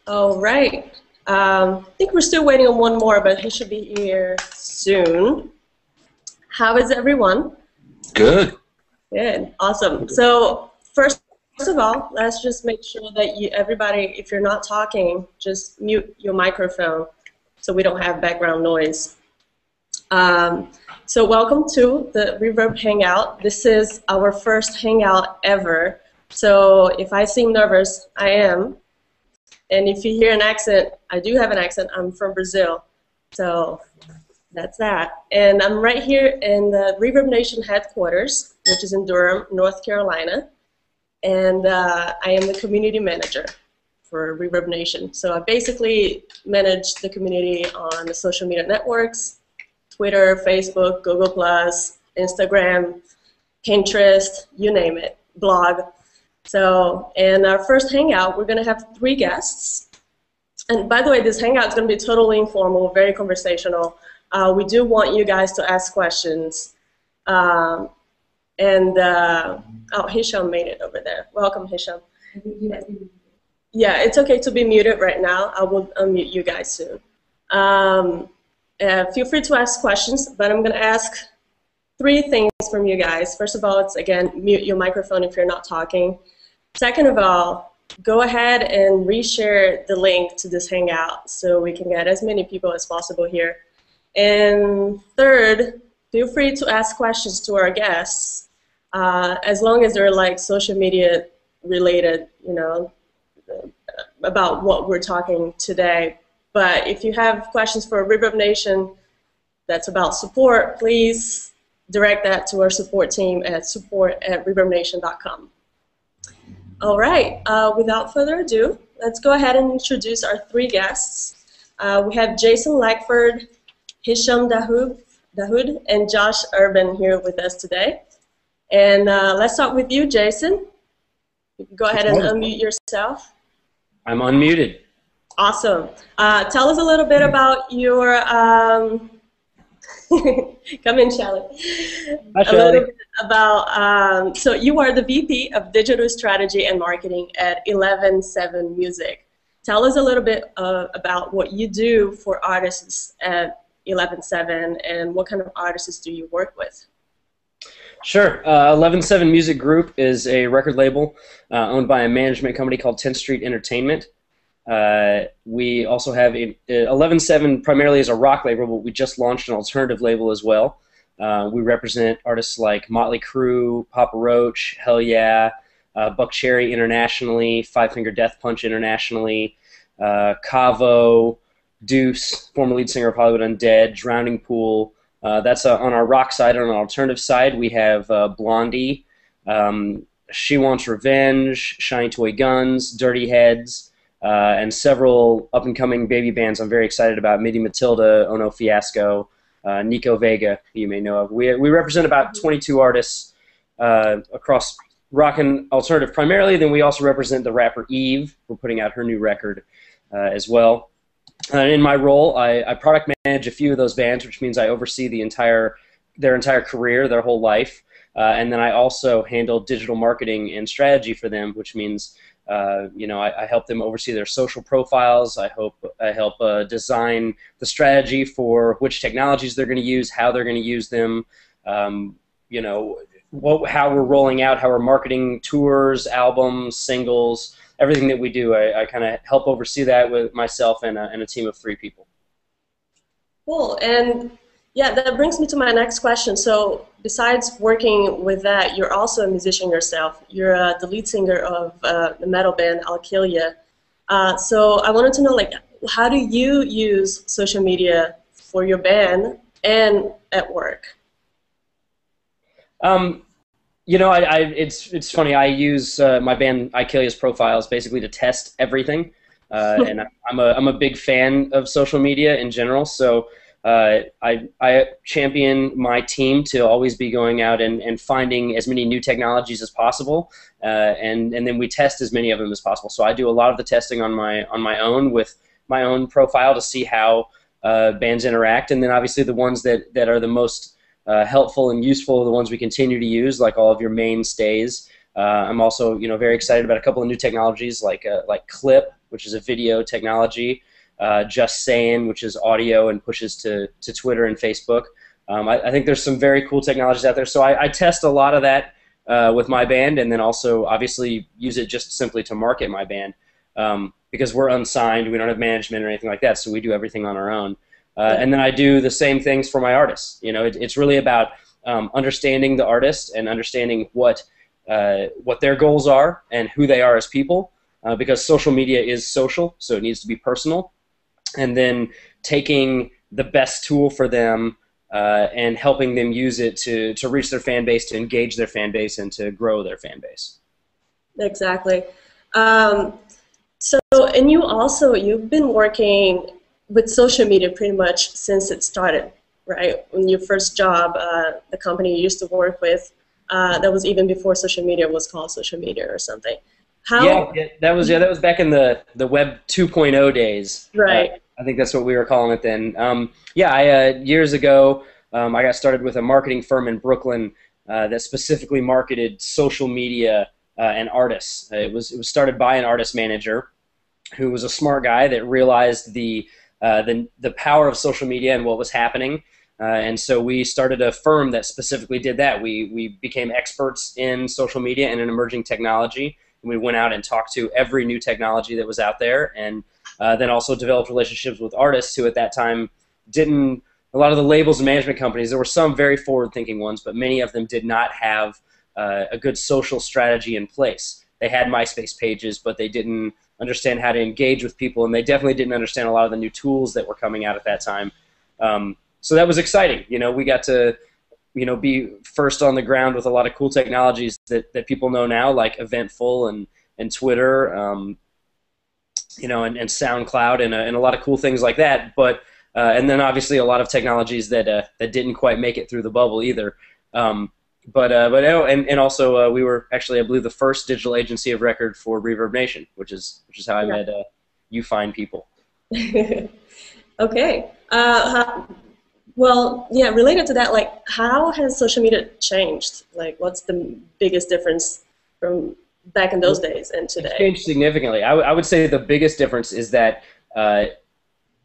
All right. I think we're still waiting on one more, but he should be here soon. How is everyone? Good. Good. Awesome. So first of all, let's just make sure that everybody, if you're not talking, just mute your microphone so we don't have background noise. So welcome to the Reverb Hangout. This is our first Hangout ever. So if I seem nervous, I am. And if you hear an accent, I do have an accent. I'm from Brazil. So that's that. And I'm right here in the ReverbNation headquarters, which is in Durham, North Carolina. And I am the community manager for ReverbNation. So I basically manage the community on the social media networks, Twitter, Facebook, Google+, Instagram, Pinterest, you name it, blog. So in our first Hangout, we're going to have 3 guests. And by the way, this Hangout is going to be totally informal, very conversational. We do want you guys to ask questions. Oh, Hisham made it over there. Welcome, Hisham. Yeah, it's okay to be muted right now. I will unmute you guys soon. Feel free to ask questions, but I'm going to ask 3 things from you guys. First of all, it's, again, mute your microphone if you're not talking. Second of all, go ahead and reshare the link to this Hangout so we can get as many people as possible here. And third, feel free to ask questions to our guests, as long as they're like social media related, you know, about what we're talking today. But if you have questions for ReverbNation that's about support, please direct that to our support team at support@ReverbNation.com. All right, without further ado, let's go ahead and introduce our 3 guests. We have Jason Lackford, Hisham Dahoud, and Josh Urban here with us today. And let's start with you, Jason. You can go ahead and unmute yourself. I'm unmuted. Awesome. Tell us a little bit about your, come in, Shelly. Hi, Shelly. A little bit about, so you are the VP of Digital Strategy and Marketing at 11/7 Music. Tell us a little bit about what you do for artists at 11/7 and what kind of artists do you work with? Sure. 11/7 Music Group is a record label owned by a management company called 10th Street Entertainment. We also have 11/7 primarily as a rock label, but we just launched an alternative label as well. We represent artists like Motley Crue, Papa Roach, Hell Yeah, Buck Cherry internationally, Five Finger Death Punch internationally, Cavo, Deuce, former lead singer of Hollywood Undead, Drowning Pool. That's on our rock side. On our alternative side, we have Blondie, She Wants Revenge, Shiny Toy Guns, Dirty Heads, and several up-and-coming baby bands I'm very excited about. Midi Matilda, Ono Fiasco, Nico Vega, who you may know of. We represent about 22 artists across rock and alternative primarily. Then we also represent the rapper Eve. We're putting out her new record as well. In my role, I product manage a few of those bands, which means I oversee their entire career, their whole life. And then I also handle digital marketing and strategy for them, which means you know, I help them oversee their social profiles. I help design the strategy for which technologies they're going to use, how they're going to use them, you know, how we're rolling out, how we're marketing tours, albums, singles, everything that we do. I kind of help oversee that with myself and a team of 3 people. Cool. And yeah, that brings me to my next question. So besides working with that, you're also a musician yourself. You're the lead singer of the metal band Alkilia. So I wanted to know, like, how do you use social media for your band and at work? You know, it's funny. I use my band Alkilia's profiles basically to test everything, and I'm a big fan of social media in general. So I champion my team to always be going out and finding as many new technologies as possible, and then we test as many of them as possible. So I do a lot of the testing on my own with my own profile to see how bands interact, and then obviously the ones that are the most helpful and useful are the ones we continue to use, like all of your mainstays. I'm also very excited about a couple of new technologies like Clip, which is a video technology, Just Saying, which is audio and pushes to Twitter and Facebook. I think there's some very cool technologies out there. So I test a lot of that with my band, and then also obviously use it just simply to market my band, because we're unsigned, we don't have management or anything like that, so we do everything on our own. And then I do the same things for my artists. You know, it's really about understanding the artist and understanding what their goals are and who they are as people, because social media is social, so it needs to be personal, and then taking the best tool for them and helping them use it to reach their fan base, to engage their fan base, and to grow their fan base. Exactly. So, and you've been working with social media pretty much since it started, right? When your first job, the company you used to work with, that was even before social media was called social media or something. That was back in the Web 2.0 days. Right. I think that's what we were calling it then. Years ago, I got started with a marketing firm in Brooklyn that specifically marketed social media and artists. It was started by an artist manager who was a smart guy that realized the power of social media and what was happening. And so we started a firm that specifically did that. We became experts in social media and in emerging technology. And we went out and talked to every new technology that was out there, and then also developed relationships with artists who at that time didn't, a lot of the labels and management companies, there were some very forward-thinking ones, but many of them did not have a good social strategy in place. They had MySpace pages, but they didn't understand how to engage with people, and they definitely didn't understand a lot of the new tools that were coming out at that time. So that was exciting. You know, we got to, be first on the ground with a lot of cool technologies that people know now, like Eventful and Twitter, and SoundCloud and a lot of cool things like that. But and then obviously a lot of technologies that didn't quite make it through the bubble either. And also we were actually, I believe, the first digital agency of record for ReverbNation, which is how I met you fine people. Okay. Related to that, like, how has social media changed? Like, what's the biggest difference from back in those days and today? It's changed significantly. I would say the biggest difference is that,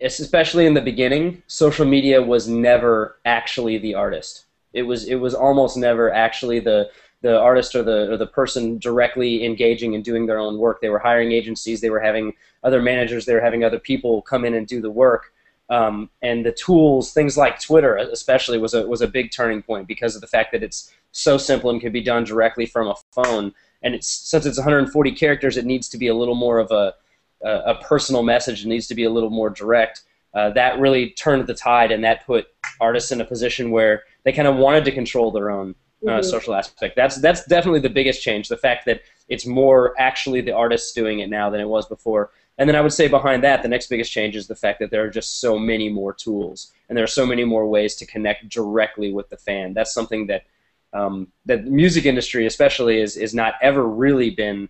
especially in the beginning, social media was never actually the artist. It was almost never actually the artist or the person directly engaging and doing their own work. They were hiring agencies. They were having other managers. They were having other people come in and do the work. And the tools, things like Twitter especially, was a big turning point because of the fact that it's so simple and can be done directly from a phone. And since it's 140 characters, it needs to be a little more of a personal message. It needs to be a little more direct. That really turned the tide, and that put artists in a position where they kind of wanted to control their own social aspect. That's definitely the biggest change, the fact that it's more actually the artists doing it now than it was before. And then I would say behind that, the next biggest change is the fact that there are just so many more tools, and there are so many more ways to connect directly with the fan. That's something that that the music industry especially is not ever really been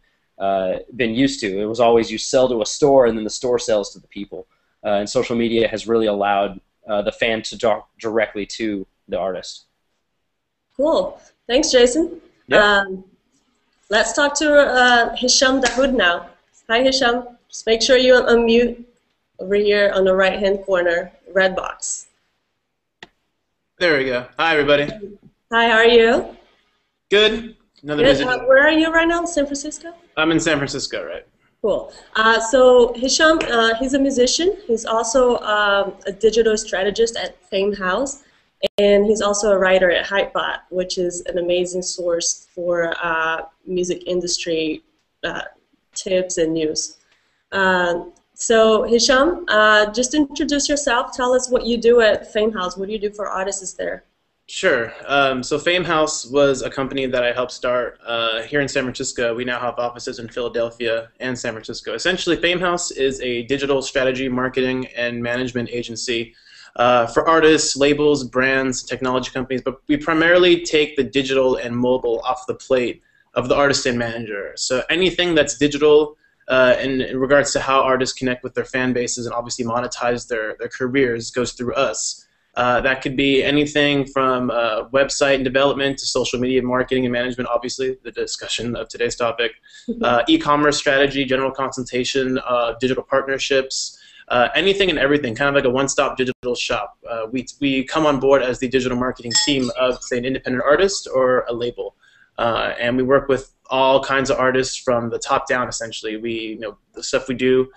used to. It was always you sell to a store, and then the store sells to the people. And social media has really allowed the fan to talk directly to the artist. Cool. Thanks, Jason. Yep. Let's talk to Hisham Dahoud now. Hi, Hisham. Just make sure you unmute over here on the right-hand corner, red box. There we go. Hi, everybody. Hi, how are you? Good. Another Good. visit. Where are you right now? San Francisco? I'm in San Francisco, right? Cool. So Hisham, he's a musician. He's also a digital strategist at Fame House, and he's also a writer at Hypebot, which is an amazing source for music industry tips and news. So Hisham, just introduce yourself. Tell us what you do at Fame House. What do you do for artists there? Sure. So Fame House was a company that I helped start here in San Francisco. We now have offices in Philadelphia and San Francisco. Essentially, Fame House is a digital strategy, marketing, and management agency for artists, labels, brands, technology companies, but we primarily take the digital and mobile off the plate of the artist and manager. So anything that's digital in regards to how artists connect with their fan bases and obviously monetize their careers goes through us. That could be anything from website development to social media marketing and management, obviously, the discussion of today's topic, e-commerce strategy, general consultation, digital partnerships, anything and everything, kind of like a one-stop digital shop. We come on board as the digital marketing team of, say, an independent artist or a label. And we work with all kinds of artists from the top down, essentially. The stuff we do,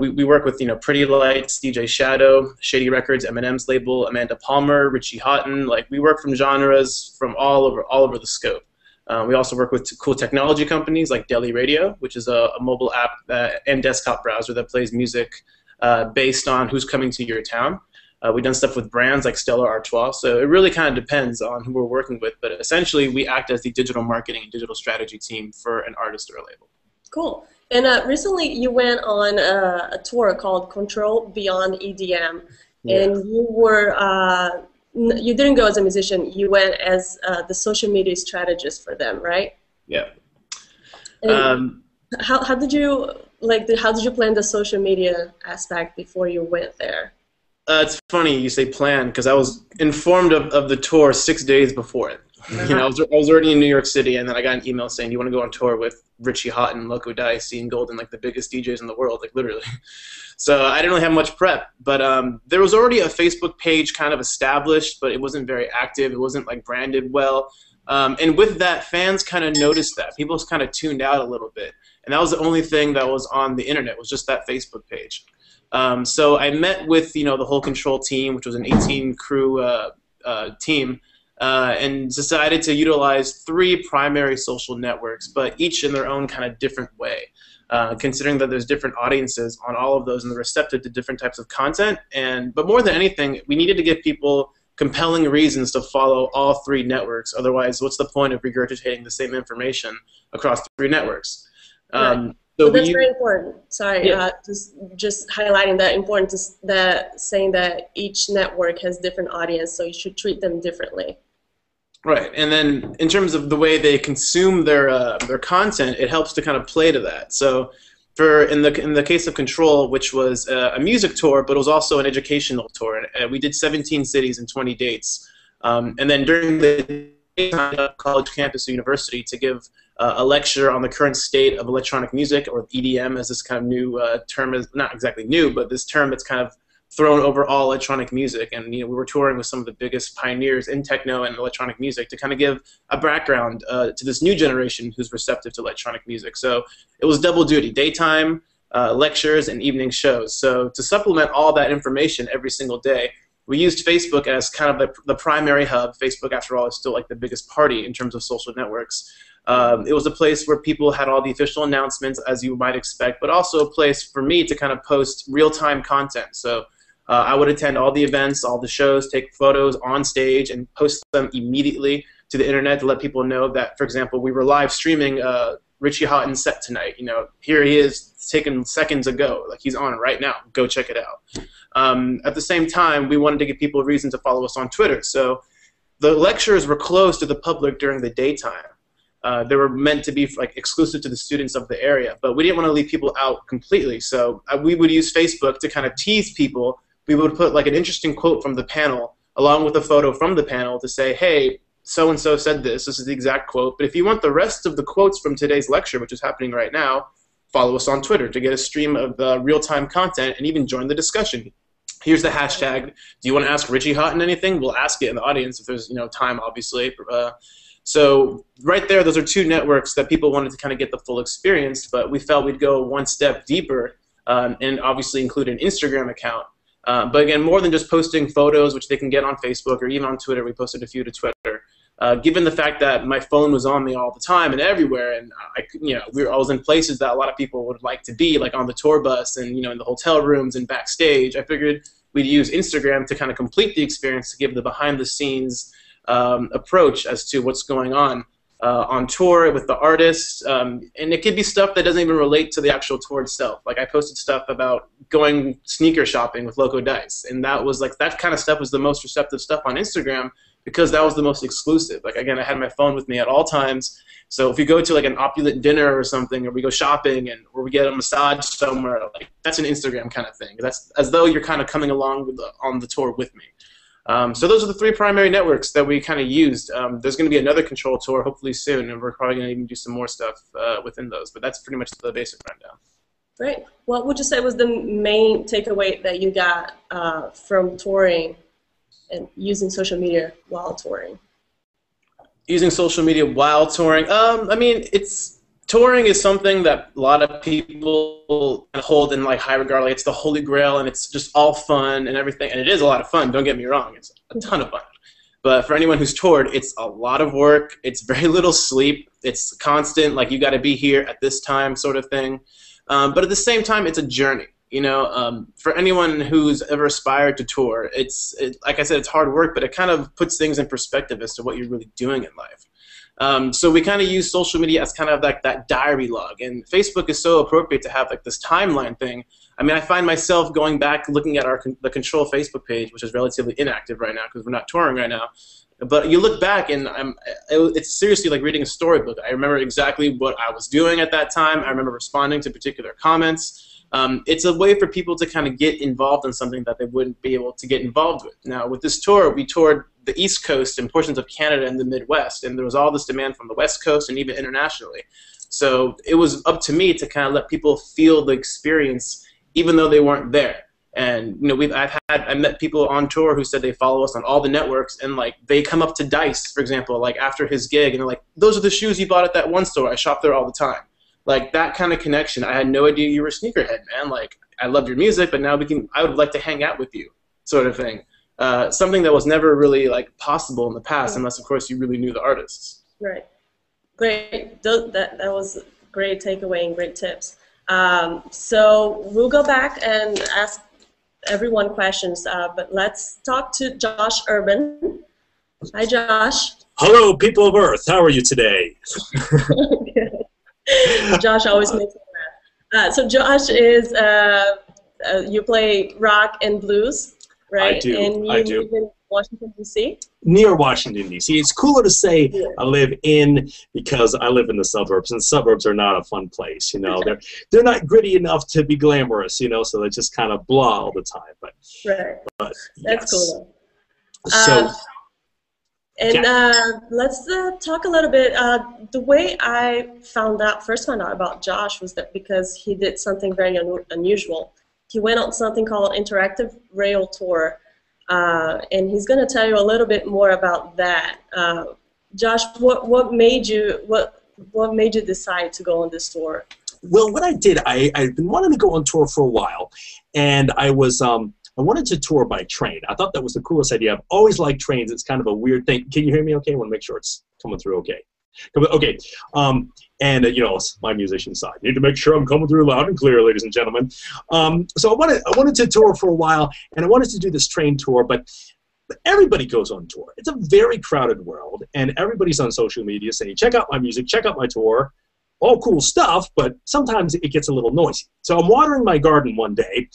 we work with, Pretty Lights, DJ Shadow, Shady Records, Eminem's label, Amanda Palmer, Richie Houghton. Like, we work from genres from all over the scope. We also work with cool technology companies like Deli Radio, which is a mobile app and desktop browser that plays music based on who's coming to your town. We've done stuff with brands like Stella Artois, so it really kind of depends on who we're working with. But essentially, we act as the digital marketing and digital strategy team for an artist or a label. Cool. And recently, you went on a tour called Control Beyond EDM, and you were you didn't go as a musician. You went as the social media strategist for them, right? Yeah. How did you how did you plan the social media aspect before you went there? It's funny you say plan, because I was informed of the tour 6 days before it. I was already in New York City, and then I got an email saying, "Do you want to go on tour with Richie Houghton, Loco Dice, and Golden, like the biggest DJs in the world, like literally." So I didn't really have much prep, but there was already a Facebook page kind of established, but it wasn't very active. It wasn't like branded well, and with that, fans kind of noticed that. People kind of tuned out a little bit, and that was the only thing that was on the internet, was just that Facebook page. So I met with the whole Control team, which was an 18-crew team, and decided to utilize 3 primary social networks, but each in their own kind of different way, considering that there's different audiences on all of those and they're receptive to different types of content. But more than anything, we needed to give people compelling reasons to follow all 3 networks. Otherwise, what's the point of regurgitating the same information across 3 networks? Right. So that's very important. Sorry, just highlighting that importance, that saying that each network has different audience, so you should treat them differently. Right, and then in terms of the way they consume their content, it helps to kind of play to that. So, in the case of Control, which was a music tour, but it was also an educational tour, and we did 17 cities and 20 dates, and then during the college campus or university to give a lecture on the current state of electronic music, or EDM, as this kind of new term is, not exactly new, but this term that's kind of thrown over all electronic music. And we were touring with some of the biggest pioneers in techno and electronic music to kind of give a background to this new generation who's receptive to electronic music. So it was double duty, daytime lectures and evening shows. So to supplement all that information every single day, we used Facebook as kind of the primary hub. Facebook, after all, is still like the biggest party in terms of social networks. It was a place where people had all the official announcements, as you might expect, but also a place for me to kind of post real-time content. So I would attend all the events, all the shows, take photos on stage, and post them immediately to the internet to let people know that, for example, we were live streaming Richie Houghton's set tonight. Here he is, taken seconds ago. Like, he's on right now. Go check it out. At the same time, we wanted to give people a reason to follow us on Twitter. So the lectures were closed to the public during the daytime. They were meant to be exclusive to the students of the area, but we didn't want to leave people out completely. So we would use Facebook to kind of tease people. We would put like an interesting quote from the panel along with a photo from the panel to say, hey, so-and-so said this. This is the exact quote. But if you want the rest of the quotes from today's lecture, which is happening right now, follow us on Twitter to get a stream of real-time content and even join the discussion. Here's the hashtag. Do you want to ask Richie Houghton anything? We'll ask it in the audience if there's time, obviously. So right there, those are 2 networks that people wanted to kind of get the full experience, but we felt we'd go one step deeper and obviously include an Instagram account. But again, more than just posting photos, which they can get on Facebook or even on Twitter, we posted a few to Twitter. Given the fact that my phone was on me all the time and everywhere, and I was in places that a lot of people would like to be, like on the tour bus and in the hotel rooms and backstage, I figured we'd use Instagram to kind of complete the experience, to give the behind-the-scenes approach as to what's going on tour with the artists, and it could be stuff that doesn't even relate to the actual tour itself. Like, I posted stuff about going sneaker shopping with Loco Dice, and that was like, that kind of stuff was the most receptive stuff on Instagram because that was the most exclusive. Like, again, I had my phone with me at all times, so if you go to like an opulent dinner or something, or we go shopping, or we get a massage somewhere, like, that's an Instagram kind of thing. That's as though you're kind of coming along on the tour with me. So those are the three primary networks that we kind of used. There's going to be another control tour hopefully soon, and we're probably going to even do some more stuff within those. But that's pretty much the basic rundown. Great. What would you say was the main takeaway that you got from touring and using social media while touring? Using social media while touring? I mean, touring is something that a lot of people hold in like high regard. Like it's the holy grail, and it's just all fun and everything. And it is a lot of fun. Don't get me wrong; it's a ton of fun. But for anyone who's toured, it's a lot of work. It's very little sleep. It's constant. Like you got to be here at this time, sort of thing. But at the same time, it's a journey. You know, for anyone who's ever aspired to tour, like I said, it's hard work, but it kind of puts things in perspective as to what you're really doing in life. So we kind of use social media as kind of like that diary log, and Facebook is so appropriate to have like this timeline thing. I mean, I find myself going back looking at the Control Facebook page, which is relatively inactive right now because we're not touring right now. But you look back, and it's seriously like reading a storybook. I remember exactly what I was doing at that time. I remember responding to particular comments. It's a way for people to kind of get involved in something that they wouldn't be able to get involved with. Now, with this tour, we toured the East Coast and portions of Canada and the Midwest, and there was all this demand from the West Coast and even internationally. So it was up to me to kind of let people feel the experience, even though they weren't there. And you know, I met people on tour who said they follow us on all the networks, and like they come up to Dice, for example, like after his gig, and they're like, "Those are the shoes you bought at that one store. I shop there all the time." Like that kind of connection. I had no idea you were a sneakerhead, man. Like I loved your music, but now I would like to hang out with you, sort of thing. Something that was never really like possible in the past, unless of course you really knew the artists. Right. Great. That was a great takeaway and great tips. So we'll go back and ask everyone questions, but let's talk to Josh Urban. Hi, Josh. Hello, people of Earth. How are you today? Josh always makes me laugh. So Josh is, you play rock and blues, right? I do. And you live in Washington, D.C.? Near Washington, D.C. It's cooler to say I live in because I live in the suburbs, and suburbs are not a fun place. You know, they're not gritty enough to be glamorous. You know, so they just kind of blah all the time. But right, that's cool though. So. Let's talk a little bit. The way I found out about Josh was that because he did something very unusual. He went on something called Interactive Rail Tour, and he's going to tell you a little bit more about that. Josh, what made you decide to go on this tour? Well, what I did, I've been wanting to go on tour for a while, and I wanted to tour by train. I thought that was the coolest idea. I've always liked trains. It's kind of a weird thing. Can you hear me okay? I want to make sure it's coming through okay. Okay. You know, it's my musician side. Need to make sure I'm coming through loud and clear, ladies and gentlemen. So I wanted to tour for a while, and I wanted to do this train tour, but everybody goes on tour. It's a very crowded world, and everybody's on social media saying, check out my music, check out my tour. All cool stuff, but sometimes it gets a little noisy. So I'm watering my garden one day,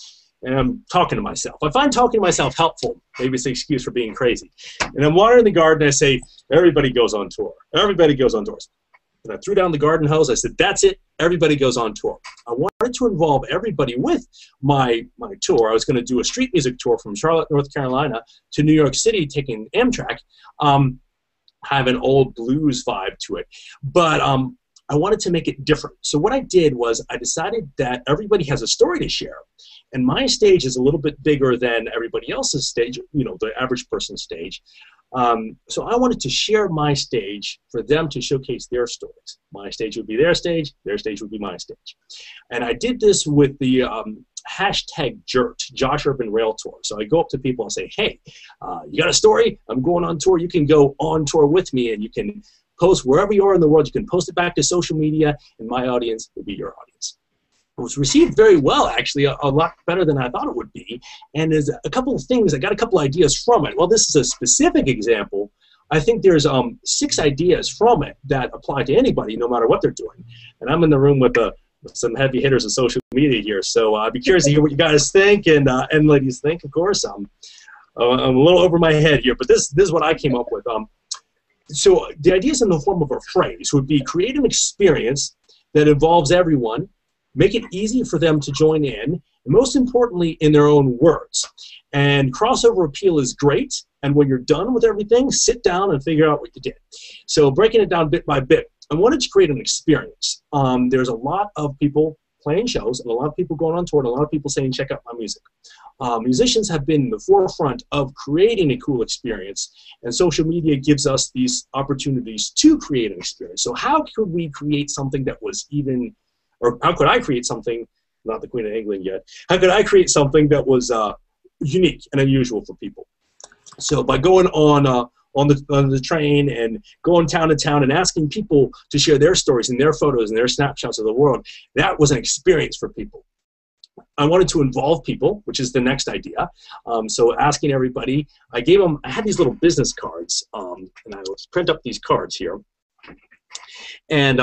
and I'm talking to myself. I find talking to myself helpful. Maybe it's an excuse for being crazy. And I'm watering the garden, and I say, everybody goes on tour. Everybody goes on tours. And I threw down the garden hose. I said, that's it. Everybody goes on tour. I wanted to involve everybody with my tour. I was going to do a street music tour from Charlotte, North Carolina to New York City, taking Amtrak. Have an old blues vibe to it. But I wanted to make it different. So what I did was I decided that everybody has a story to share. And my stage is a little bit bigger than everybody else's stage, you know, the average person's stage. So I wanted to share my stage for them to showcase their stories. My stage would be their stage would be my stage. And I did this with the hashtag JURT, Josh Urban Rail Tour. So I go up to people and say, hey, you got a story? I'm going on tour. You can go on tour with me, and you can post wherever you are in the world. You can post it back to social media, and my audience will be your audience. It was received very well, actually, a lot better than I thought it would be. And there's a couple of things, I got a couple ideas from it. Well, this is a specific example. I think there's 6 ideas from it that apply to anybody, no matter what they're doing. And I'm in the room with some heavy hitters of social media here, so I'd be curious to hear what you guys think and ladies think, of course. I'm a little over my head here, but this is what I came up with. So the idea is in the form of a phrase, would be create an experience that involves everyone, make it easy for them to join in, and most importantly, in their own words. And crossover appeal is great, And when you're done with everything, sit down and figure out what you did. So breaking it down bit by bit, I wanted to create an experience. There's a lot of people playing shows and a lot of people going on tour and a lot of people saying, check out my music. Musicians have been in the forefront of creating a cool experience, and social media gives us these opportunities to create an experience. So how could we create something that was even, or how could I create something, not the Queen of England yet, how could I create something that was unique and unusual for people? So by going on the train and going town to town and asking people to share their stories and their photos and their snapshots of the world, that was an experience for people. I wanted to involve people, which is the next idea. So asking everybody, I had these little business cards, and I would print up these cards here. And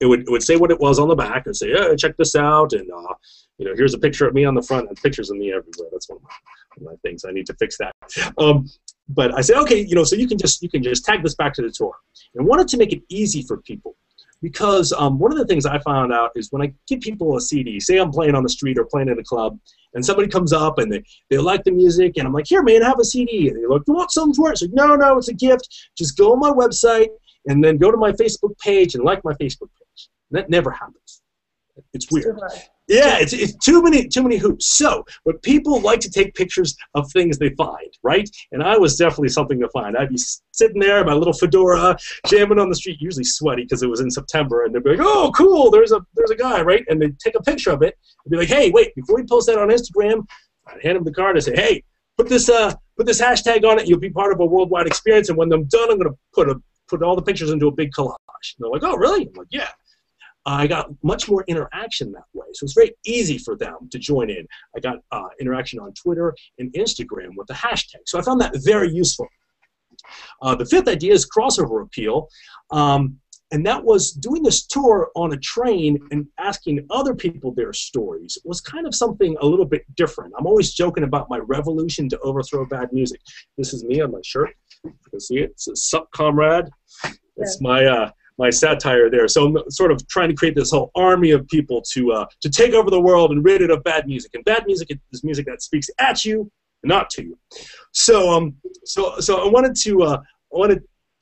it would say what it was on the back and say, yeah, check this out, and you know, here's a picture of me on the front, and pictures of me everywhere. That's one of my things. I need to fix that. But I said, okay, you know, so you can just tag this back to the tour, and wanted to make it easy for people. Because one of the things I found out is when I give people a CD, say I'm playing on the street or playing in a club, and somebody comes up and they like the music, and I'm like, here, man, have a CD. And they're like, you want something for it? It's like, no, it's a gift. Just go on my website and then go to my Facebook page and like my Facebook page. And that never happens. It's weird. Yeah, it's too many hoops. So, but people like to take pictures of things they find, right? And I was definitely something to find. I'd be sitting there in my little fedora, jamming on the street, usually sweaty because it was in September, and they'd be like, "Oh, cool! There's a guy, right?" And they'd take a picture of it and be like, "Hey, wait! Before we post that on Instagram," I'd hand them the card and say, "Hey, put this hashtag on it. You'll be part of a worldwide experience. And when I'm done, I'm gonna put all the pictures into a big collage." And they're like, "Oh, really?" I'm like, "Yeah." I got much more interaction that way. So it's very easy for them to join in. I got interaction on Twitter and Instagram with the hashtag. So I found that very useful. The fifth idea is crossover appeal. And that was doing this tour on a train and asking other people their stories was kind of something a little bit different. I'm always joking about my revolution to overthrow bad music. This is me on my shirt. You can see it. It says, "Sup, comrade." It's my satire there. So I'm sort of trying to create this whole army of people to take over the world and rid it of bad music. And bad music is music that speaks at you, not to you. So I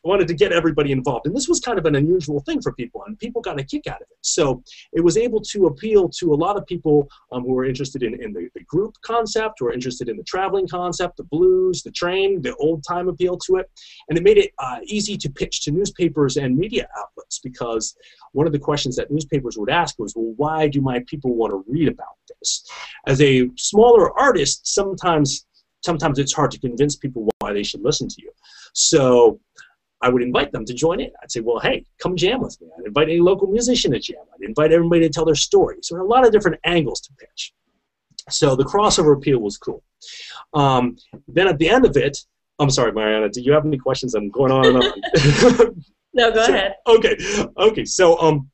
wanted to get everybody involved, and this was kind of an unusual thing for people, and people got a kick out of it. So it was able to appeal to a lot of people who were interested in the group concept, who were interested in the traveling concept, the blues, the train, the old time appeal to it, and it made it easy to pitch to newspapers and media outlets, because one of the questions that newspapers would ask was, well, why do my people want to read about this? As a smaller artist, sometimes it's hard to convince people why they should listen to you. So I would invite them to join in. I'd say, well, hey, come jam with me. I'd invite any local musician to jam. I'd invite everybody to tell their story. So there are a lot of different angles to pitch. So the crossover appeal was cool. Then at the end of it, I'm sorry, Mariana, do you have any questions? I'm going on and on. No, go ahead. Okay. So,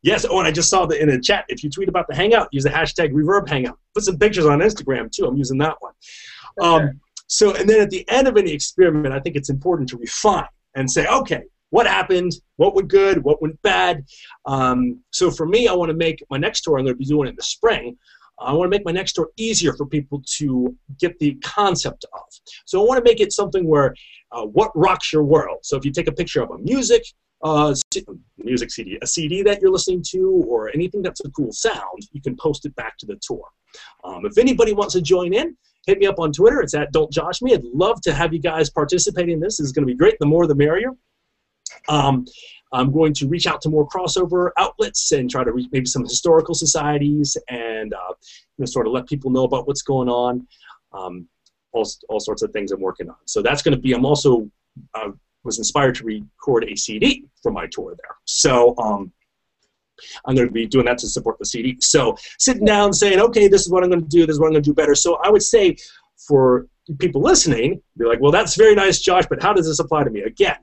yes, and I just saw that in the chat, if you tweet about the Hangout, use the hashtag ReverbHangout. Put some pictures on Instagram, too. I'm using that one. Sure. So, and then at the end of any experiment, I think it's important to refine and say, okay, what happened? What went good? What went bad? So for me, I want to make my next tour, I'm going to be doing it in the spring. I want to make my next tour easier for people to get the concept of. So I want to make it something where, what rocks your world? So if you take a picture of a music CD, a CD that you're listening to, or anything that's a cool sound, you can post it back to the tour. If anybody wants to join in, hit me up on Twitter. It's at Don't Josh Me. I'd love to have you guys participate in this. This is going to be great. The more, the merrier. I'm going to reach out to more crossover outlets and try to reach maybe some historical societies and sort of let people know about what's going on. All sorts of things I'm working on. So that's going to be. I'm also was inspired to record a CD for my tour there. So I'm going to be doing that to support the CD. So sitting down saying, okay, this is what I'm going to do, this is what I'm going to do better. So I would say for people listening, be like, well, that's very nice, Josh, but how does this apply to me? Again,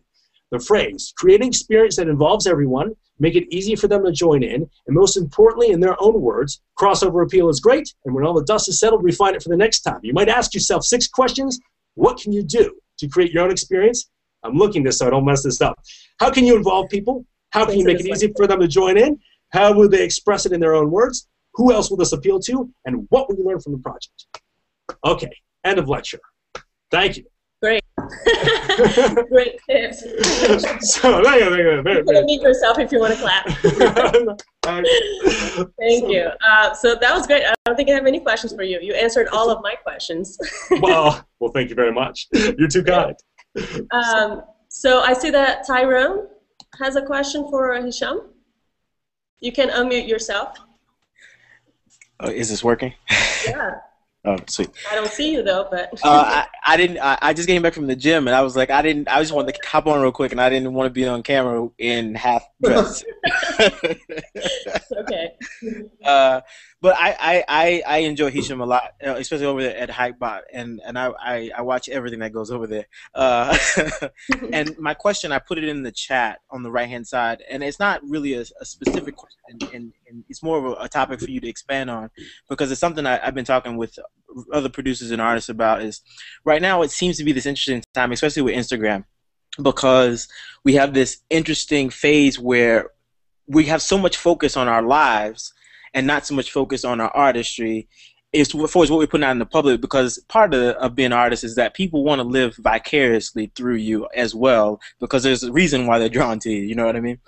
the phrase, create an experience that involves everyone, make it easy for them to join in, and most importantly, in their own words, crossover appeal is great, and when all the dust is settled, refine it for the next time. You might ask yourself 6 questions. What can you do to create your own experience? I'm looking this so I don't mess this up. How can you involve people? How can you make it easy for them to join in? How will they express it in their own words? Who else will this appeal to? And what will you learn from the project? Okay, end of lecture. Thank you. Great. Great tips. So, You can meet yourself if you want to clap. Thank you. So that was great. I don't think I have any questions for you. You answered all of my questions. well, thank you very much. You're too kind. So I see that Tyrone has a question for Hisham. You can unmute yourself. Is this working? Yeah. Oh, sweet. I don't see you though, but I didn't. I just came back from the gym, and I was like, I just wanted to hop on real quick, and I didn't want to be on camera in half dress. Okay. But I enjoy Hisham a lot, especially over there at Hypebot, and I watch everything that goes over there. And my question, I put it in the chat on the right hand side, and it's not really a specific question, and it's more of a topic for you to expand on, because it's something I've been talking with other producers and artists about. Is right now it seems to be this interesting time, especially with Instagram, because we have this interesting phase where we have so much focus on our lives and not so much focus on our artistry is what we're putting out in the public, because part of being an artist is that people want to live vicariously through you as well, because there's a reason why they're drawn to you, you know what I mean?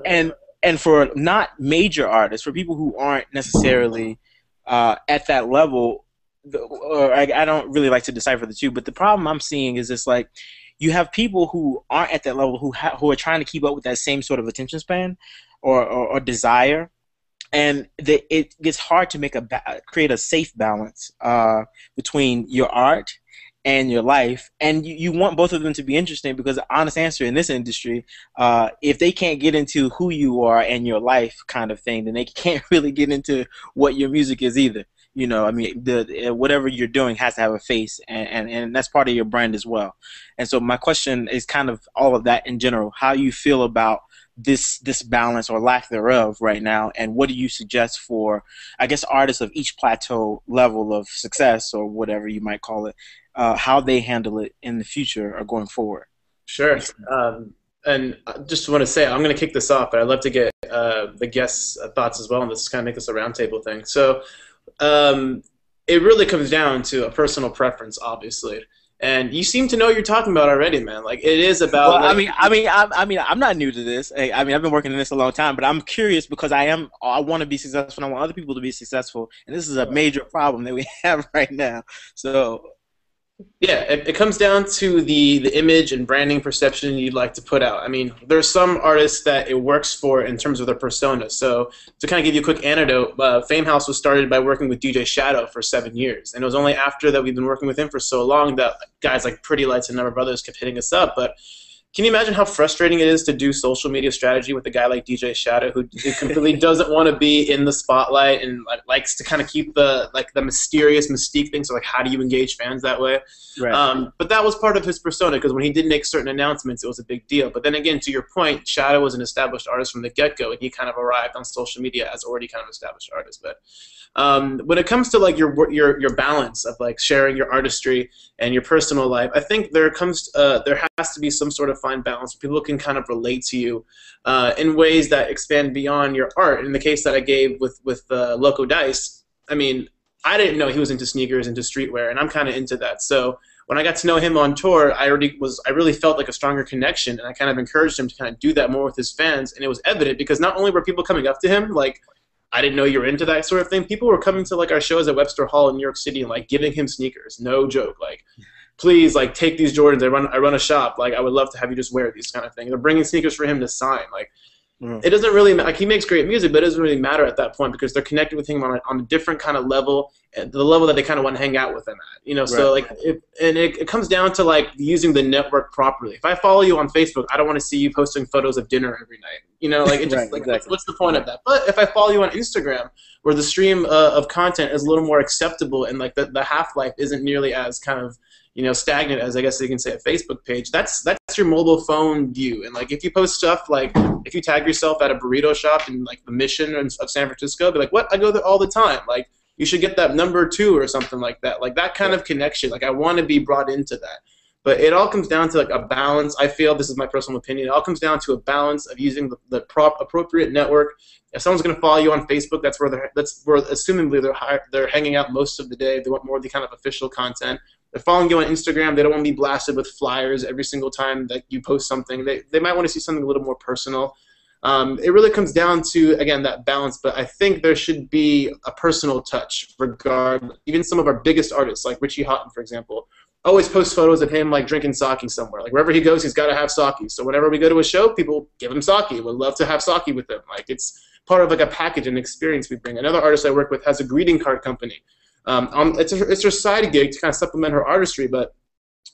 And for not major artists, for people who aren't necessarily at that level, or I don't really like to decipher the two, but the problem I'm seeing is this, like, you have people who aren't at that level who are trying to keep up with that same sort of attention span or desire, and it gets hard to create a safe balance between your art and your life, and you want both of them to be interesting, because the honest answer in this industry, if they can't get into who you are and your life kind of thing, then they can't really get into what your music is either. You know, I mean, whatever you're doing has to have a face, and that's part of your brand as well. And so my question is kind of all of that in general. How you feel about this balance or lack thereof right now, and what do you suggest for, I guess, artists of each plateau level of success, or whatever you might call it, how they handle it in the future or going forward? Sure. And I just want to say, I'm going to kick this off, but I'd love to get the guests' thoughts as well, and this is kind of make this a roundtable thing. So it really comes down to a personal preference, obviously. And you seem to know what you're talking about already, man. Like, it is about. Well, like, I'm not new to this. I mean, I've been working in this a long time, but I'm curious because I want to be successful, and I want other people to be successful, and this is a major problem that we have right now. So. Yeah, it comes down to the image and branding perception you'd like to put out. I mean, there's some artists that it works for in terms of their persona. So to kind of give you a quick anecdote, Fame House was started by working with DJ Shadow for 7 years. And it was only after that we've been working with him for so long that guys like Pretty Lights and a number of others kept hitting us up. But can you imagine how frustrating it is to do social media strategy with a guy like DJ Shadow, who completely doesn't want to be in the spotlight and likes to kind of keep the mysterious mystique thing? So like, how do you engage fans that way? Right. But that was part of his persona, because when he did make certain announcements, it was a big deal. But then again, to your point, Shadow was an established artist from the get-go, and he kind of arrived on social media as already kind of established artist. But when it comes to like your balance of like sharing your artistry and your personal life, I think there has to be some sort of fine balance where people can kind of relate to you in ways that expand beyond your art. In the case that I gave with Loco Dice, I mean, I didn't know he was into sneakers, into streetwear, and I'm kind of into that. So when I got to know him on tour, I really felt like a stronger connection, and I kind of encouraged him to kind of do that more with his fans. And it was evident, because not only were people coming up to him like, I didn't know you were into that sort of thing, people were coming to like our shows at Webster Hall in New York City and like giving him sneakers, no joke, like, please, like, take these Jordans. I run a shop. Like, I would love to have you just wear these kind of thing. They're bringing sneakers for him to sign. Like, it doesn't really like, he makes great music, but it doesn't really matter at that point, because they're connected with him on a different kind of level, the level that they kind of want to hang out with him at. You know, right. So like, it comes down to like using the network properly. If I follow you on Facebook, I don't want to see you posting photos of dinner every night. You know, like, it just right, like exactly. what's the point of that? But if I follow you on Instagram, where the stream of content is a little more acceptable, and like the half-life isn't nearly as kind of, you know, stagnant as I guess you can say a Facebook page, that's your mobile phone view. And like, if you post stuff like, if you tag yourself at a burrito shop in like the Mission of San Francisco, be like, what? I go there all the time. Like, you should get that #2 or something like that. Like, that kind of connection. Like, I want to be brought into that. But it all comes down to like a balance. I feel, this is my personal opinion, it all comes down to a balance of using the appropriate network. If someone's going to follow you on Facebook, that's where assumingly they're hanging out most of the day. They want more of the kind of official content. They're following you on Instagram. They don't want to be blasted with flyers every single time that you post something. They might want to see something a little more personal. It really comes down to, again, that balance, but I think there should be a personal touch regardless. Even some of our biggest artists, like Richie Houghton, for example, always post photos of him like drinking sake somewhere. Like wherever he goes, he's got to have sake. So whenever we go to a show, people give him sake. Would love to have sake with them. Like it's part of like a package and experience we bring. Another artist I work with has a greeting card company. It's her side gig to kind of supplement her artistry, but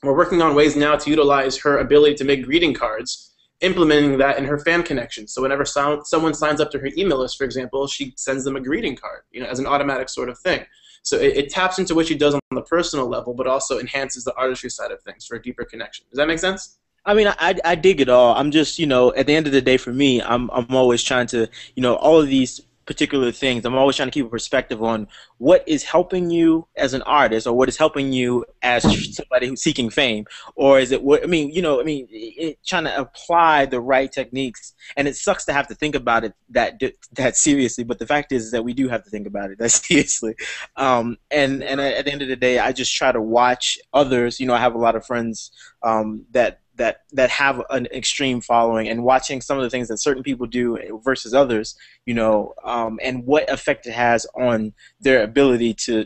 we're working on ways now to utilize her ability to make greeting cards, implementing that in her fan connections. So whenever someone signs up to her email list, for example, she sends them a greeting card, as an automatic sort of thing. So it taps into what she does on the personal level, but also enhances the artistry side of things for a deeper connection. Does that make sense? I mean, I dig it all. I'm just, at the end of the day, for me, I'm always trying to, all of these particular things, I'm always trying to keep a perspective on what is helping you as an artist, or what is helping you as somebody who's seeking fame, or is it what trying to apply the right techniques. And it sucks to have to think about it that seriously, but the fact is that we do have to think about it that seriously. And at the end of the day, I just try to watch others. I have a lot of friends that have an extreme following, and watching some of the things that certain people do versus others, and what effect it has on their ability to,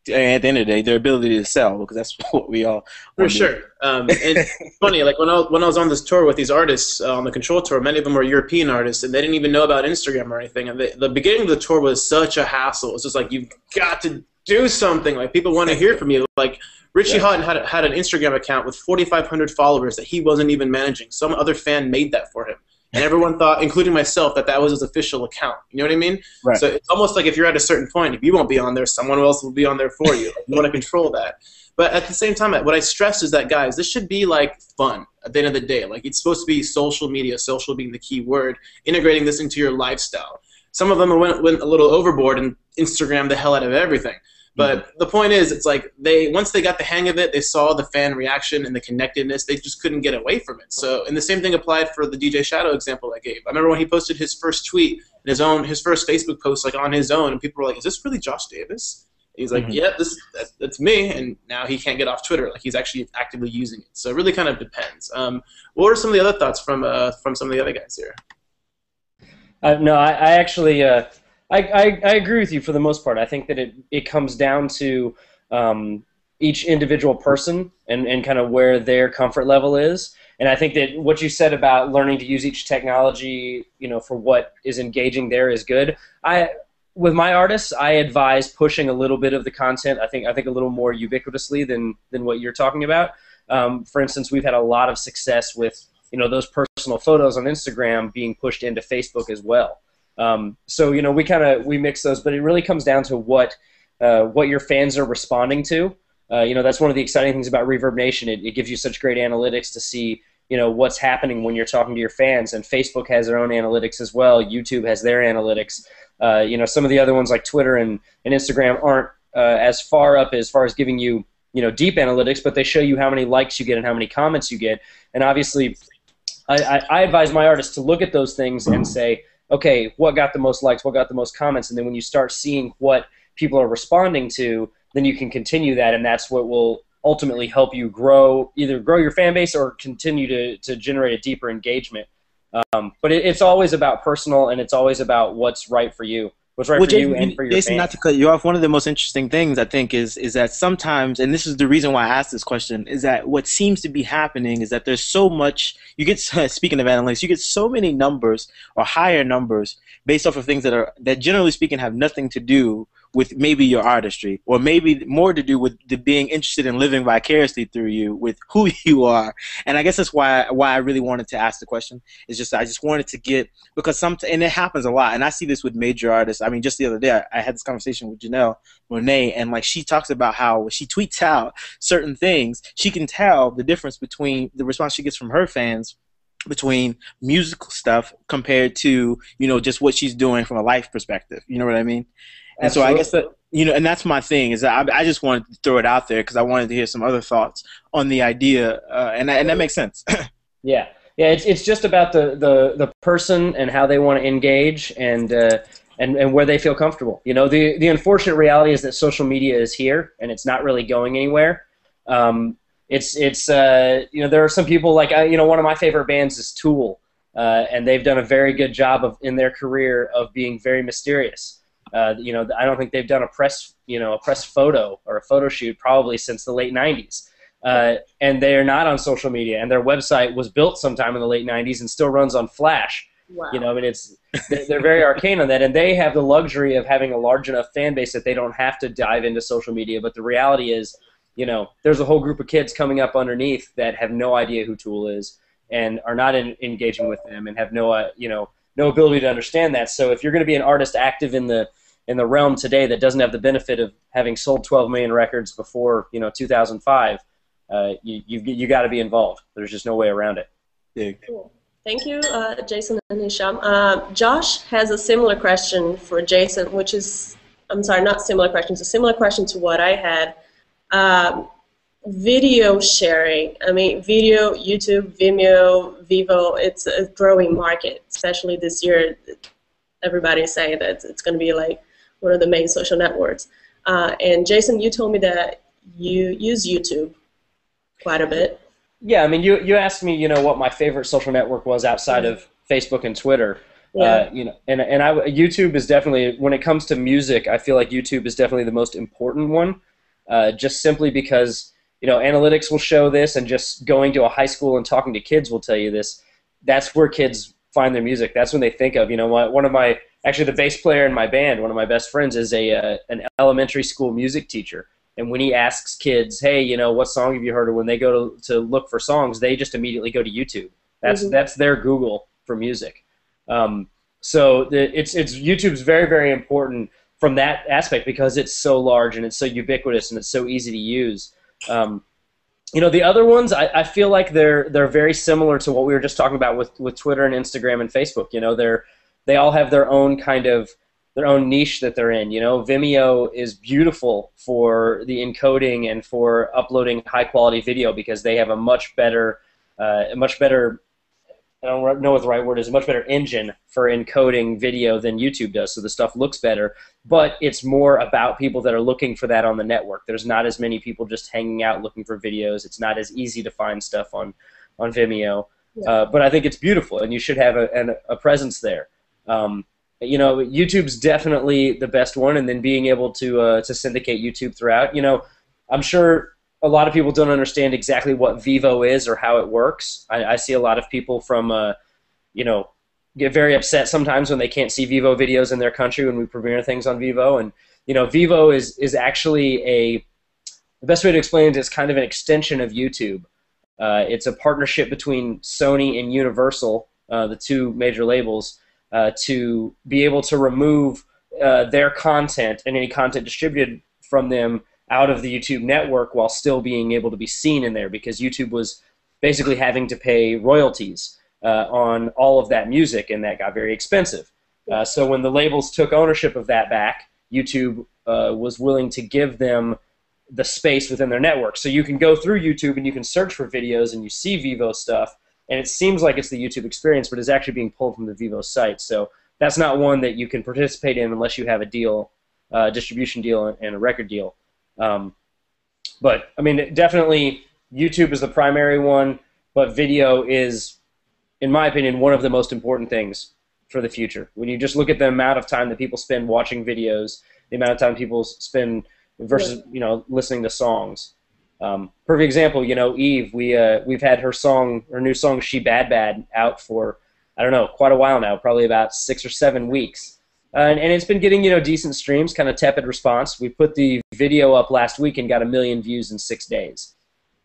at the end of the day, their ability to sell, because that's what we all for sure. And it's funny, like when I was on this tour with these artists on the Control tour, many of them were European artists, and they didn't even know about Instagram or anything. And the beginning of the tour was such a hassle. It's just like, you've got to do something. Like people want to hear from you. Like Richie Houghton had an Instagram account with 4,500 followers that he wasn't even managing. Some other fan made that for him. And everyone thought, including myself, that was his official account. You know what I mean? Right. So it's almost like if you're at a certain point, if you won't be on there, someone else will be on there for you. You want to control that. But at the same time, what I stress is that, guys, this should be like fun at the end of the day. Like it's supposed to be social media, social being the key word, integrating this into your lifestyle. Some of them went a little overboard and Instagrammed the hell out of everything. But the point is, it's like once they got the hang of it, they saw the fan reaction and the connectedness, they just couldn't get away from it. So, and the same thing applied for the DJ Shadow example I gave. I remember when he posted his first tweet, his first Facebook post, like on his own, and people were like, "Is this really Josh Davis?" And he's like, "Yeah, that's me." And now he can't get off Twitter. Like he's actually actively using it. So it really kind of depends. What are some of the other thoughts from some of the other guys here? No, I actually. I agree with you for the most part. I think that it comes down to each individual person and kind of where their comfort level is. And I think that what you said about learning to use each technology, for what is engaging there is good. With my artists, I advise pushing a little bit of the content. I think a little more ubiquitously than what you're talking about. For instance, we've had a lot of success with those personal photos on Instagram being pushed into Facebook as well. So we mix those, but it really comes down to what your fans are responding to. That's one of the exciting things about ReverbNation. It gives you such great analytics to see what's happening when you're talking to your fans, and Facebook has their own analytics as well. YouTube has their analytics. Some of the other ones like Twitter and Instagram aren't as far up as far as giving you deep analytics, but they show you how many likes you get and how many comments you get. And obviously, I advise my artists to look at those things and say, okay, what got the most likes, what got the most comments, and then when you start seeing what people are responding to, then you can continue that, and that's what will ultimately help you either grow your fan base or continue to generate a deeper engagement. But it's always about personal, and it's always about what's right for you. What's right for you and for your Jason, fans. not to cut you off, one of the most interesting things I think is that sometimes, and this is the reason why I asked this question, is that what seems to be happening is that there's so much, speaking of analytics, you get so many numbers or higher numbers based off of things that generally speaking have nothing to do with maybe your artistry, or maybe more to do with the being interested in living vicariously through you with who you are. And I guess that's why I really wanted to ask the question. It's just I just wanted to get, because and it happens a lot, and I see this with major artists. I mean, just the other day I had this conversation with Janelle Monáe, and like she talks about how when she tweets out certain things, she can tell the difference between the response she gets from her fans between musical stuff compared to just what she's doing from a life perspective. You know what I mean? And Absolutely. So I guess that and that's my thing, is that I just wanted to throw it out there because I wanted to hear some other thoughts on the idea, and that makes sense. Yeah, it's just about the person and how they want to engage and where they feel comfortable. The unfortunate reality is that social media is here and it's not really going anywhere. You know, there are some people like you know, one of my favorite bands is Tool, and they've done a very good job of in their career of being very mysterious. You know, I don't think they've done a press photo or a photo shoot probably since the late '90s. And they are not on social media, and their website was built sometime in the late '90s and still runs on Flash. Wow. You know, I mean, they're very arcane on that, and they have the luxury of having a large enough fan base that they don't have to dive into social media. But the reality is, you know, there's a whole group of kids coming up underneath that have no idea who Tool is and are not engaging with them and have no ability to understand that. So if you're going to be an artist active in the realm today that doesn't have the benefit of having sold 12 million records before 2005, you got to be involved. There's just no way around it. Yeah. Cool. Thank you, Jason and Hisham. Josh has a similar question for Jason, which is, I'm sorry, not similar question. It's a similar question to what I had. Video sharing. I mean, video, YouTube, Vimeo, Vivo, it's a growing market, especially this year. Everybody's saying that it's going to be like one of the main social networks. And Jason, you told me that you use YouTube quite a bit. Yeah, I mean, you asked me, what my favorite social network was outside of Facebook and Twitter. Yeah. YouTube is definitely, when it comes to music, I feel like YouTube is definitely the most important one, just simply because, analytics will show this, and just going to a high school and talking to kids will tell you this. That's where kids find their music. That's when they think of, actually the bass player in my band, one of my best friends, is an elementary school music teacher. And when he asks kids, hey, what song have you heard? Or when they go to look for songs, they just immediately go to YouTube. That's their Google for music. So YouTube's very, very important from that aspect because it's so large and it's so ubiquitous and it's so easy to use. The other ones, I feel like they're very similar to what we were just talking about with Twitter and Instagram and Facebook. They all have their own kind of their own niche that they're in. Vimeo is beautiful for the encoding and for uploading high quality video because they have a much better, I don't know what the right word is, a much better engine for encoding video than YouTube does. So the stuff looks better, but it's more about people that are looking for that on the network. There's not as many people just hanging out looking for videos. It's not as easy to find stuff on Vimeo. Yeah. But I think it's beautiful, and you should have a presence there. YouTube's definitely the best one, and then being able to syndicate YouTube throughout. I'm sure a lot of people don't understand exactly what Vivo is or how it works. I see a lot of people from, get very upset sometimes when they can't see Vivo videos in their country when we premiere things on Vivo. And, Vivo is actually the best way to explain it is kind of an extension of YouTube. It's a partnership between Sony and Universal, the two major labels, to be able to remove their content and any content distributed from them out of the YouTube network while still being able to be seen in there, because YouTube was basically having to pay royalties on all of that music, and that got very expensive. So when the labels took ownership of that back, YouTube was willing to give them the space within their network. So you can go through YouTube and you can search for videos and you see Vivo stuff, and it seems like it's the YouTube experience, but it's actually being pulled from the Vivo site. So that's not one that you can participate in unless you have a deal, distribution deal and a record deal. But, I mean, definitely YouTube is the primary one, but video is, in my opinion, one of the most important things for the future. When you just look at the amount of time that people spend watching videos, the amount of time people spend versus, listening to songs. Perfect example, Eve, we've had her new song, She Bad Bad, out for, I don't know, quite a while now, probably about 6 or 7 weeks. And it's been getting, decent streams, kind of tepid response. We put the video up last week and got 1 million views in 6 days.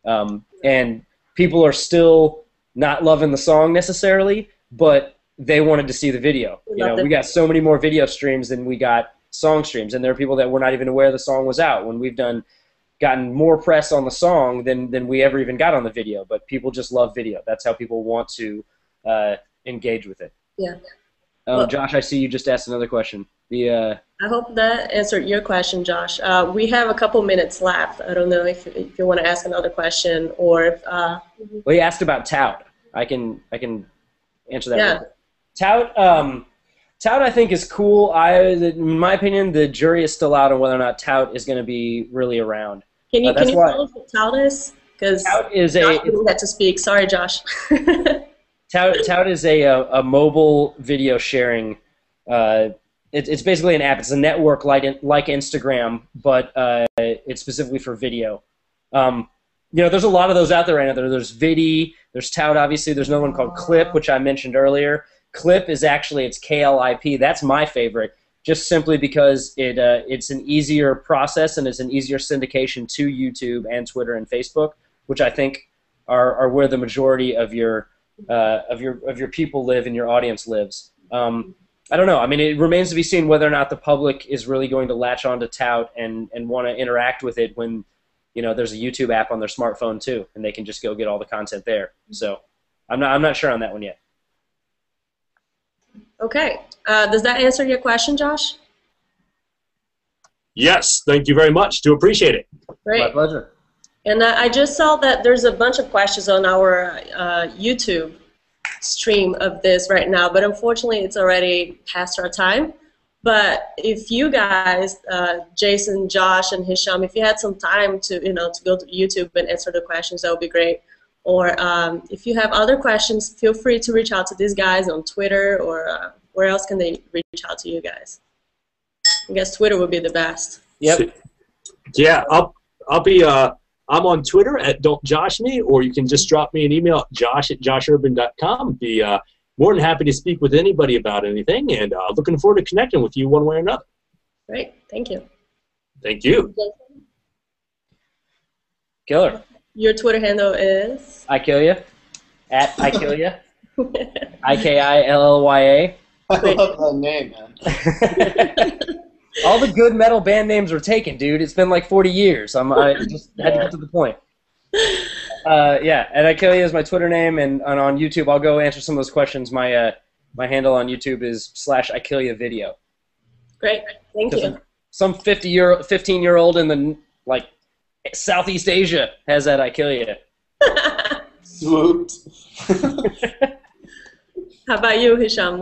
And people are still not loving the song necessarily, but they wanted to see the video. We got so many more video streams than we got song streams, and there are people that were not even aware the song was out when we've gotten more press on the song than we ever even got on the video. But people just love video. That's how people want to engage with it. Yeah. Josh, I see you just asked another question. I hope that answered your question, Josh. We have a couple minutes left. I don't know if you want to ask another question or if. Well, he asked about Tout. I can answer that. Yeah. Tout, I think, is cool. In my opinion, the jury is still out on whether or not Tout is going to be really around. Can you That's why tell us what Tout is? Because Tout is Josh didn't get to speak. Sorry, Josh. Tout is a mobile video sharing. It's basically an app. It's a network like Instagram, but it's specifically for video. There's a lot of those out there right now. There's Vidi, there's Tout, obviously. There's another one called Clip, which I mentioned earlier. Clip is actually, it's KLIP. That's my favorite, just simply because it's an easier process and it's an easier syndication to YouTube and Twitter and Facebook, which I think are where the majority of your people live and your audience lives. I don't know. I mean, it remains to be seen whether or not the public is really going to latch on to Tout and want to interact with it when there's a YouTube app on their smartphone too, and they can just go get all the content there. So I'm not sure on that one yet. Okay. Does that answer your question, Josh? Yes. Thank you very much. Do appreciate it. Great. My pleasure. And I just saw that there's a bunch of questions on our YouTube stream of this right now, but unfortunately it's already past our time. But if you guys, Jason, Josh, and Hisham, if you had some time to to go to YouTube and answer the questions, that would be great. Or if you have other questions, feel free to reach out to these guys on Twitter, or where else can they reach out to you guys? I guess Twitter would be the best. Yep. Yeah, I'll be I'm on Twitter at Don't Josh Me, or you can just drop me an email at josh@joshurban.com. Be more than happy to speak with anybody about anything, and looking forward to connecting with you one way or another. Great. Thank you. Thank you. Killer. Your Twitter handle is? Ikillia. At Ikillia. IKILLYA. I love that name, man. All the good metal band names were taken, dude. It's been like 40 years. I just had to get to the point. Yeah, and Ikillia is my Twitter name, and on YouTube, I'll go answer some of those questions. My handle on YouTube is /Ikillia video. Great. Thank you. Some 15-year-old in the Southeast Asia has that Ikillia. Swooped. How about you, Hisham?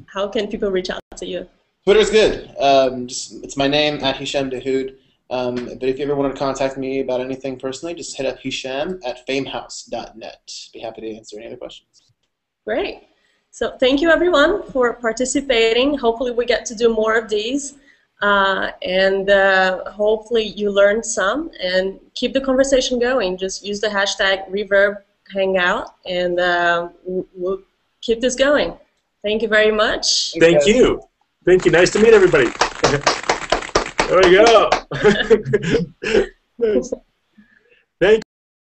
How can people reach out to you? Twitter's good. It's my name, @Hisham But if you ever want to contact me about anything personally, just hit up hisham@famehouse.net. Be happy to answer any other questions. Great. So thank you, everyone, for participating. Hopefully we get to do more of these. And hopefully you learned some. And keep the conversation going. Just use the hashtag ReverbHangout, and we'll keep this going. Thank you very much. Thank you. Thank you. Nice to meet everybody. There we go. Nice.